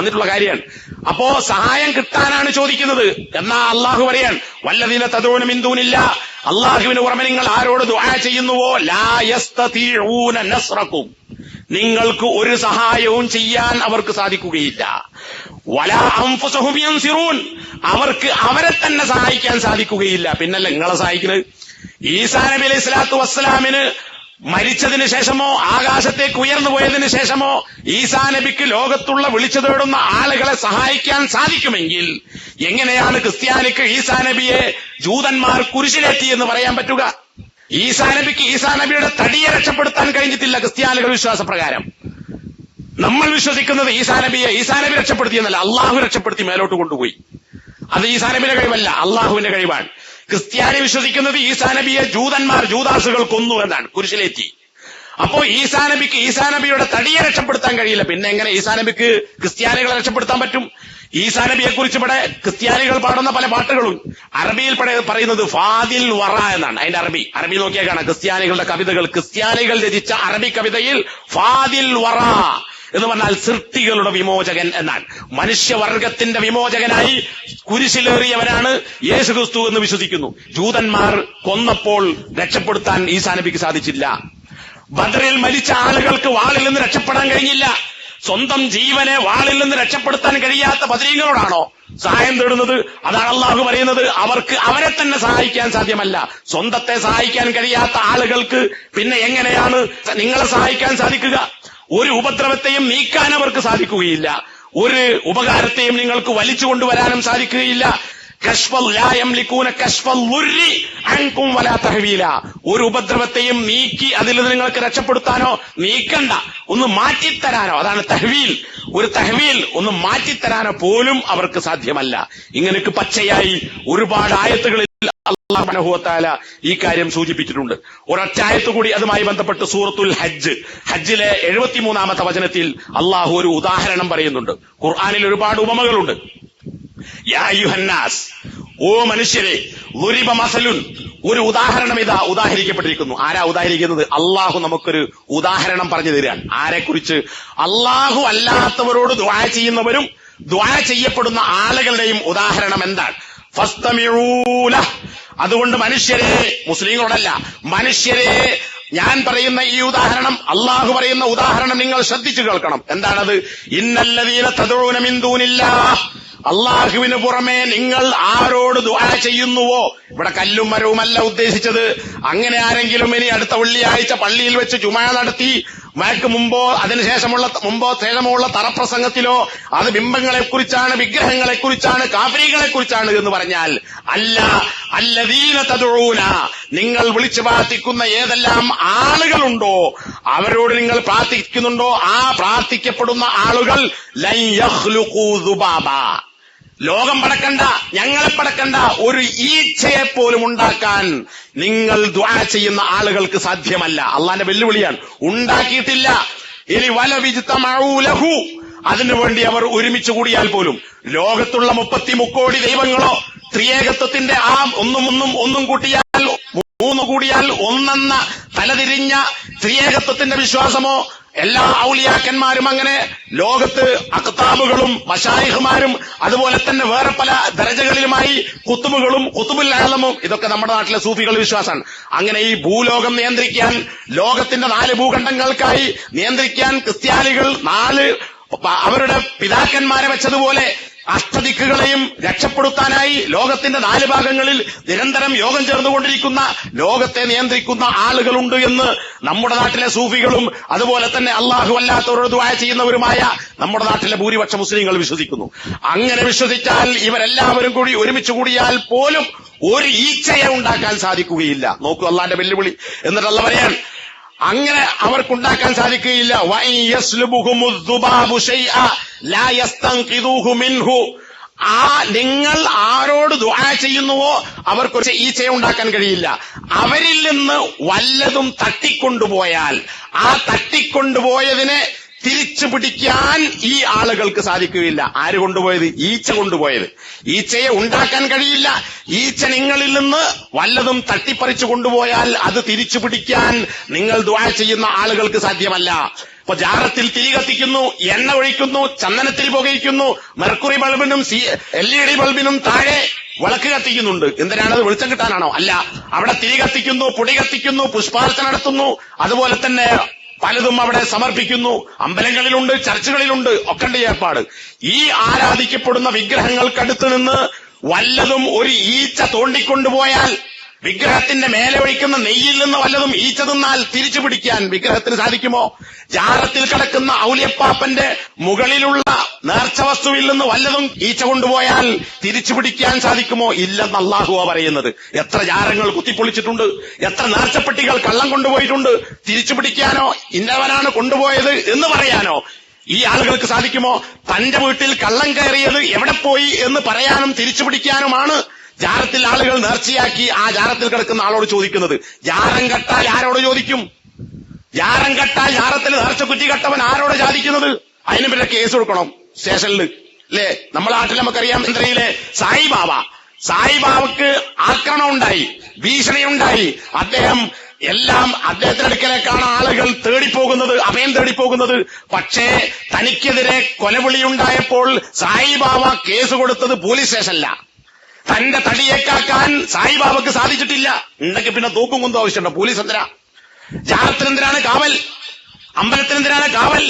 പറഞ്ഞിട്ടുള്ള കാര്യമാണ്. അപ്പോ സഹായം കിട്ടാനാണ് ചോദിക്കുന്നത്. എന്നാ അള്ളാഹു പറയാൻ വല്ലദീന തദഊന മിൻ ദൂനില്ലാഹ്, അള്ളാഹുവിന് പുറമെ നിങ്ങൾ ആരോട് ദുആ ചെയ്യുന്നുവോ ലാ യസ്തതീഊന നസ്റകും, നിങ്ങൾക്ക് ഒരു സഹായവും ചെയ്യാൻ അവർക്ക് സാധിക്കുകയില്ല. വലാ അൻഫുസഹും യൻസിറൂൻ, അവർക്ക് അവരെ തന്നെ സഹായിക്കാൻ സാധിക്കുകയില്ല. പിന്നല്ല നിങ്ങളെ സഹായിക്കുന്നത്. ഈസാ നബി അലൈഹി സ്വലാത്തു വസ്സലാമിന് മരിച്ചതിന് ശേഷമോ ആകാശത്തേക്ക് ഉയർന്നു പോയതിനു ശേഷമോ ഈസാ നബിക്ക് ലോകത്തുള്ള വിളിച്ചു തേടുന്ന ആളുകളെ സഹായിക്കാൻ സാധിക്കുമെങ്കിൽ എങ്ങനെയാണ് ക്രിസ്ത്യാനിക്ക് ഈസാ നബിയെ ജൂതന്മാർ കുരിശിലേറ്റി എന്ന് പറയാൻ പറ്റുക? ഈസാ നബിക്ക് ഈസാ നബിയുടെ തടിയെ രക്ഷപ്പെടുത്താൻ കഴിഞ്ഞിട്ടില്ല ക്രിസ്ത്യാനികൾ വിശ്വാസപ്രകാരം. നമ്മൾ വിശ്വസിക്കുന്നത് ഈസാ നബി രക്ഷപ്പെടുത്തിയെന്നല്ല, അള്ളാഹു രക്ഷപ്പെടുത്തി മേലോട്ട് കൊണ്ടുപോയി. അത് ഈസാ നബിയുടെ കഴിവല്ല, അള്ളാഹുവിന്റെ കഴിവാണ്. ക്രിസ്ത്യാനി വിശ്വസിക്കുന്നത് ഈസാ നബിയെ ജൂദാസുകൾ കൊന്നു എന്നാണ്, കുരിശിലേറ്റി. അപ്പോ ഈസാ നബിയുടെ തടിയെ രക്ഷപ്പെടുത്താൻ കഴിയില്ല. പിന്നെ എങ്ങനെ ഈസാ നബിക്ക് ക്രിസ്ത്യാനികളെ രക്ഷപ്പെടുത്താൻ പറ്റും? ഈസാ നബിയെ കുറിച്ച് ഇവിടെ ക്രിസ്ത്യാനികൾ പാടുന്ന പല പാട്ടുകളും അറബിയിൽ പറയുന്നത് ഫാദിൽ വറ എന്നാണ്. അതിന്റെ അറബി നോക്കിയാൽ കാണാം. ക്രിസ്ത്യാനികളുടെ കവിതകൾ, ക്രിസ്ത്യാനികൾ രചിച്ച അറബി കവിതയിൽ ഫാദിൽ വറ എന്ന് പറഞ്ഞാൽ സൃഷ്ടികളുടെ വിമോചകൻ എന്നാണ്. മനുഷ്യവർഗത്തിന്റെ വിമോചകനായി കുരിശിലേറിയവനാണ് യേശുക്രിസ്തു എന്ന് വിശ്വസിക്കുന്നു. ജൂതന്മാർ കൊന്നപ്പോൾ രക്ഷപ്പെടുത്താൻ ഈസാ നബിക്ക് സാധിച്ചില്ല. ബദറിൽ മരിച്ച ആളുകൾക്ക് വാളിൽ നിന്ന് രക്ഷപ്പെടാൻ കഴിഞ്ഞില്ല. സ്വന്തം ജീവനെ വാളിൽ നിന്ന് രക്ഷപ്പെടുത്താൻ കഴിയാത്ത ബദരീങ്ങളോടാണോ സഹായം തേടുന്നത്? അതാണ് അള്ളാഹു പറയുന്നത്, അവർക്ക് അവരെ തന്നെ സഹായിക്കാൻ സാധ്യമല്ല. സ്വന്തത്തെ സഹായിക്കാൻ കഴിയാത്ത ആളുകൾക്ക് പിന്നെ എങ്ങനെയാണ് നിങ്ങളെ സഹായിക്കാൻ സാധിക്കുക? ഒരു ഉപദ്രവത്തെയും നീക്കാൻ അവർക്ക് സാധിക്കുകയില്ല. ഒരു ഉപകാരത്തെയും നിങ്ങൾക്ക് വലിച്ചു കൊണ്ടുവരാനും സാധിക്കുകയില്ല. ഒരു ഉപദ്രവത്തെയും നീക്കി അതിൽ നിങ്ങൾക്ക് രക്ഷപ്പെടുത്താനോ നീക്കണ്ട, ഒന്ന് മാറ്റിത്തരാനോ, അതാണ് തഹ്വീൽ. ഒരു തഹ്വീൽ ഒന്ന് മാറ്റിത്തരാനോ പോലും അവർക്ക് സാധ്യമല്ല. ഇങ്ങനെയൊക്കെ പച്ചയായി ഒരുപാട് ആയത്തുകളിൽ അല്ലാഹു സുബ്ഹാനഹു വ തആല ഈ കാര്യം സൂചിപ്പിച്ചിട്ടുണ്ട്. ഒരൊറ്റ ആയത്ത് കൂടി അതുമായി ബന്ധപ്പെട്ട് സൂറത്തുൽ ഹജ്ജിലെ 73-ാമത്തെ വചനത്തിൽ അള്ളാഹു ഒരു ഉദാഹരണം പറയുന്നുണ്ട്. ഖുർആനിൽ ഒരുപാട് ഉപമകളുണ്ട്. യാ അയ്യുഹന്നാസ്, ഓ മനുഷ്യരെ, ളുരിബ മസലുൻ, ഒരു ഉദാഹരണം ഇതാ ഉദാഹരിക്കപ്പെട്ടിരിക്കുന്നു. ആരാ ഉദാഹരിക്കുന്നത്? അള്ളാഹു നമുക്കൊരു ഉദാഹരണം പറഞ്ഞു തരാൻ. ആരെക്കുറിച്ച്? അള്ളാഹു അല്ലാത്തവരോട് ദുആ ചെയ്യുന്നവരും ദുആ ചെയ്യപ്പെടുന്ന ആളുകളുടെയും ഉദാഹരണം എന്താണ്? ഫസ്തമിഊ ലഹ്, അതുകൊണ്ട് മനുഷ്യരെ, മുസ്ലിങ്ങളോടല്ല, മനുഷ്യരെ, ഞാൻ പറയുന്ന ഈ ഉദാഹരണം, അള്ളാഹു പറയുന്ന ഉദാഹരണം നിങ്ങൾ ശ്രദ്ധിച്ചു കേൾക്കണം. എന്താണത്? ഇന്നല്ലദീന തദഊന മിൻ ദൂനില്ലാഹ്, അള്ളാഹുവിന് പുറമെ നിങ്ങൾ ആരോട് ദുആ ചെയ്യുന്നുവോ, ഇവിടെ കല്ലും മരവുമല്ല ഉദ്ദേശിച്ചത്. അങ്ങനെ ആരെങ്കിലും ഇനി അടുത്ത വെള്ളിയാഴ്ച പള്ളിയിൽ വെച്ച് ജുമാ നടത്തി മുമ്പോ ശേഷമോ ഉള്ള തറപ്രസംഗത്തിലോ അത് ബിംബങ്ങളെക്കുറിച്ചാണ്, വിഗ്രഹങ്ങളെക്കുറിച്ചാണ്, കാഫിരീകളെക്കുറിച്ചാണ് എന്ന് പറഞ്ഞാൽ അല്ല. അല്ലദീന തദഊന, നിങ്ങൾ വിളിച്ചു പ്രാർത്ഥിക്കുന്ന ഏതെല്ലാം ആളുകളുണ്ടോ, അവരോട് നിങ്ങൾ പ്രാർത്ഥിക്കുന്നുണ്ടോ, ആ പ്രാർത്ഥിക്കപ്പെടുന്ന ആളുകൾ ലൻ യഖ്ലുഖൂ ദുബാബ, ലോകം പടക്കണ്ട, ഞങ്ങളെ പടക്കണ്ട, ഒരു ഈച്ചയെ പോലും ഉണ്ടാക്കാൻ നിങ്ങൾ ദുആ ചെയ്യുന്ന ആളുകൾക്ക് സാധ്യമല്ല. അള്ളാന്റെ വെല്ലുവിളിയാണ്. ഉണ്ടാക്കിയിട്ടില്ല. ഇനി വലവിജ്തമഊ ലഹു, അതിനുവേണ്ടി അവർ ഒരുമിച്ച് കൂടിയാൽ പോലും, ലോകത്തുള്ള 33 കോടി ദൈവങ്ങളോ ത്രിയേകത്വത്തിന്റെ ആ ഒന്നും കൂട്ടിയാൽ 3 കൂടിയാൽ ഒന്നെന്ന തലതിരിഞ്ഞ ത്രിയേകത്വത്തിന്റെ വിശ്വാസമോ, എല്ലാ ഔലിയാക്കന്മാരും അങ്ങനെ ലോകത്ത് അഖ്താബുകളും മശായിഖുമാരും അതുപോലെ തന്നെ വേറെ പല ദരജകളിലുമായി കുത്തുബുകളും കുത്തുബുൽ ആലമും, ഇതൊക്കെ നമ്മുടെ നാട്ടിലെ സൂഫികളുടെ വിശ്വാസമാണ്. അങ്ങനെ ഈ ഭൂലോകം നിയന്ത്രിക്കാൻ, ലോകത്തിന്റെ 4 ഭൂഖണ്ഡങ്ങൾക്കായി നിയന്ത്രിക്കാൻ ക്രിസ്ത്യാനികൾ അവരുടെ പിതാക്കന്മാരെ വെച്ചതുപോലെ അഷ്ടദിക്കുകളെയും രക്ഷപ്പെടുത്താനായി ലോകത്തിന്റെ 4 ഭാഗങ്ങളിൽ നിരന്തരം യോഗം ചേർന്നുകൊണ്ടിരിക്കുന്ന, ലോകത്തെ നിയന്ത്രിക്കുന്ന ആളുകളുണ്ട് എന്ന് നമ്മുടെ നാട്ടിലെ സൂഫികളും അതുപോലെ തന്നെ അള്ളാഹു അല്ലാത്തവരോട് ദുആ ചെയ്യുന്നവരുമായ നമ്മുടെ നാട്ടിലെ ഭൂരിപക്ഷ മുസ്ലിങ്ങൾ വിശ്വസിക്കുന്നു. അങ്ങനെ വിശ്വസിച്ചാൽ ഇവരെല്ലാവരും കൂടി ഒരുമിച്ച് കൂടിയാൽ പോലും ഒരു ഈച്ചയെ ഉണ്ടാക്കാൻ സാധിക്കുകയില്ല. നോക്കൂ അള്ളാന്റെ വെല്ലുവിളി. എന്നിട്ട് അള്ളാഹു പറയാൻ, അങ്ങനെ അവർക്കുണ്ടാക്കാൻ സാധിക്കുകയില്ല. നിങ്ങൾ ആരോട് ദുആ ചെയ്യുന്നുവോ അവർക്ക് ഈച്ചയെ ഉണ്ടാക്കാൻ കഴിയില്ല. അവരിൽ നിന്ന് വല്ലതും തട്ടിക്കൊണ്ടുപോയാൽ ആ തട്ടിക്കൊണ്ടുപോയതിനെ തിരിച്ചു പിടിക്കാൻ ഈ ആളുകൾക്ക് സാധിക്കുകയില്ല. ആര് കൊണ്ടുപോയത്? ഈച്ച കൊണ്ടുപോയത്. ഈച്ചയെ ഉണ്ടാക്കാൻ കഴിയില്ല. ഈച്ച നിങ്ങളിൽ നിന്ന് വല്ലതും തട്ടിപ്പറിച്ചു കൊണ്ടുപോയാൽ അത് തിരിച്ചു പിടിക്കാൻ നിങ്ങൾ ദുആ ചെയ്യുന്ന ആളുകൾക്ക് സാധ്യമല്ല. ഇപ്പൊ ജാറത്തിൽ തിരി കത്തിക്കുന്നു, എണ്ണ ഒഴിക്കുന്നു, ചന്ദനത്തിരി പുകയിക്കുന്നു, മെർക്കുറി ബൾബിനും LED ബൾബിനും താഴെ വിളക്ക് കത്തിക്കുന്നുണ്ട്. എന്തിനാണത്? വെളിച്ചം കിട്ടാനാണോ? അല്ല. അവിടെ തിരി കത്തിക്കുന്നു, പൊടി കത്തിക്കുന്നു, പുഷ്പാർച്ചന നടത്തുന്നു, അതുപോലെ തന്നെ പലതും അവിടെ സമർപ്പിക്കുന്നു. അമ്പലങ്ങളിലുണ്ട്, ചർച്ചുകളിലുണ്ട്, ഒക്കെ ഉണ്ട് ഏർപ്പാട്. ഈ ആരാധിക്കപ്പെടുന്ന വിഗ്രഹങ്ങൾക്കടുത്ത് നിന്ന് വല്ലതും ഒരു ഈച്ച തോണ്ടിക്കൊണ്ടുപോയാൽ, വിഗ്രഹത്തിന്റെ മേലെ ഒഴിക്കുന്ന നെയ്യിൽ നിന്ന് വല്ലതും ഈച്ച തിന്നാൽ തിരിച്ചു പിടിക്കാൻ വിഗ്രഹത്തിന് സാധിക്കുമോ? ജാറത്തിൽ കിടക്കുന്ന ഔലിയപ്പാപ്പന്റെ മുകളിലുള്ള നേർച്ച വസ്തുവിൽ നിന്ന് വല്ലതും ഈച്ച കൊണ്ടുപോയാൽ തിരിച്ചു പിടിക്കാൻ സാധിക്കുമോ? ഇല്ലെന്ന് അല്ലാഹുവാ പറയുന്നത്. എത്ര ജാറങ്ങൾ കുത്തിപ്പൊളിച്ചിട്ടുണ്ട്, എത്ര നേർച്ചപ്പെട്ടികൾ കള്ളം കൊണ്ടുപോയിട്ടുണ്ട്. തിരിച്ചു പിടിക്കാനോ ഇന്നവനാണ് കൊണ്ടുപോയത് എന്ന് പറയാനോ ഈ ആളുകൾക്ക് സാധിക്കുമോ? തന്റെ വീട്ടിൽ കള്ളം കയറിയത് എവിടെ പോയി എന്ന് പറയാനും തിരിച്ചു പിടിക്കാനുമാണ് ജാറത്തിൽ ആളുകൾ നേർച്ചയാക്കി ആ ജാറത്തിൽ കിടക്കുന്ന ആളോട് ചോദിക്കുന്നത്. ജാറം കെട്ടാൽ ആരോട് ചോദിക്കും? ജാറം കെട്ടാൽ ജാറത്തിൽ നേർച്ച കുറ്റി കെട്ടവൻ ആരോട് ചോദിക്കുന്നത്? അതിന് പിന്നെ കേസ് കൊടുക്കണം സ്റ്റേഷനിൽ, അല്ലേ? നമ്മളെ നാട്ടിൽ നമുക്കറിയാം, ഇന്ദ്രയിലെ സായിബാബക്ക് ആക്രമണം ഉണ്ടായി, ഭീഷണി ഉണ്ടായി. അദ്ദേഹത്തിന്റെ അടുക്കലേക്കാണ് ആളുകൾ തേടിപ്പോകുന്നത്, അഭയം തേടിപ്പോകുന്നത്. പക്ഷേ തനിക്കെതിരെ കൊലവിളിയുണ്ടായപ്പോൾ സായിബാബ കേസ് കൊടുത്തത് പോലീസ് സ്റ്റേഷനില്ല. തന്റെ തടിയേക്കാക്കാൻ സായിബാബക്ക് സാധിച്ചിട്ടില്ല. ഉണ്ടെങ്കിൽ പിന്നെ തൂക്കും കൊണ്ടും ആവശ്യമുണ്ടോ? പോലീസ് എന്തിനാ? ജാറത്തിനെന്തിനാണ് കാവൽ? അമ്പലത്തിനെന്തിനാണ് കാവൽ?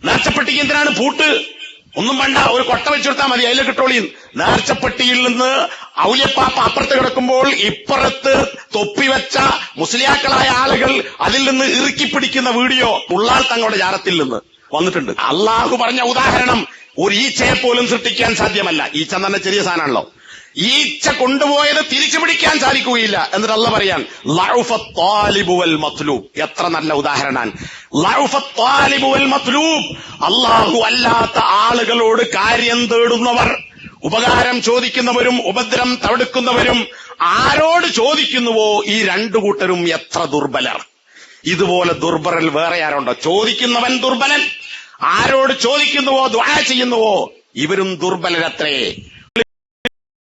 നേർച്ചപ്പെട്ടിക്ക് എന്തിനാണ് പൂട്ട്? ഒന്നും വേണ്ട, ഒരു കൊട്ട വെച്ചുകൊടുത്താൽ മതി, അതിൽ കിട്ടോളിയും. നേർച്ചപ്പെട്ടിയിൽ നിന്ന് ഔലിയപ്പാപ്പ അപ്പുറത്ത് കിടക്കുമ്പോൾ ഇപ്പുറത്ത് തൊപ്പിവെച്ച മുസ്ലിയാക്കളായ ആളുകൾ അതിൽ നിന്ന് ഇറുക്കിപ്പിടിക്കുന്ന വീഡിയോ ഉള്ളാൾ തങ്ങളുടെ ജാറത്തിൽ നിന്ന് വന്നിട്ടുണ്ട്. അള്ളാഹു പറഞ്ഞ ഉദാഹരണം ഒരു ഈച്ചയെ പോലും സൃഷ്ടിക്കാൻ സാധ്യമല്ല. ഈച്ച എന്ന് പറഞ്ഞ ചെറിയ സാധനമാണല്ലോ. ഈച്ച കൊണ്ടുപോയത് തിരിച്ചു പിടിക്കാൻ സാധിക്കുകയില്ല. എന്നിട്ട് അള്ളാഹ് പറയാൻ ലഉഫത്ത് ത്വാലിബു വൽ മത്ലൂബ്. എത്ര നല്ല ഉദാഹരണമാണ്. ലഉഫത്ത് ത്വാലിബു വൽ മത്ലൂബ്. അള്ളാഹു അല്ലാത്ത ആളുകളോട് കാര്യം തേടുന്നവർ, ഉപകാരം ചോദിക്കുന്നവരും ഉപദ്രം തടുക്കുന്നവരും ആരോട് ചോദിക്കുന്നുവോ ഈ രണ്ടു കൂട്ടരും എത്ര ദുർബലർ. ഇതുപോലെ ദുർബലൻ വേറെ ആരുണ്ടോ? ചോദിക്കുന്നവൻ ദുർബലൻ, ആരോട് ചോദിക്കുന്നുവോ ദുആ ചെയ്യുന്നുവോ ഇവരും ദുർബലരത്രേ.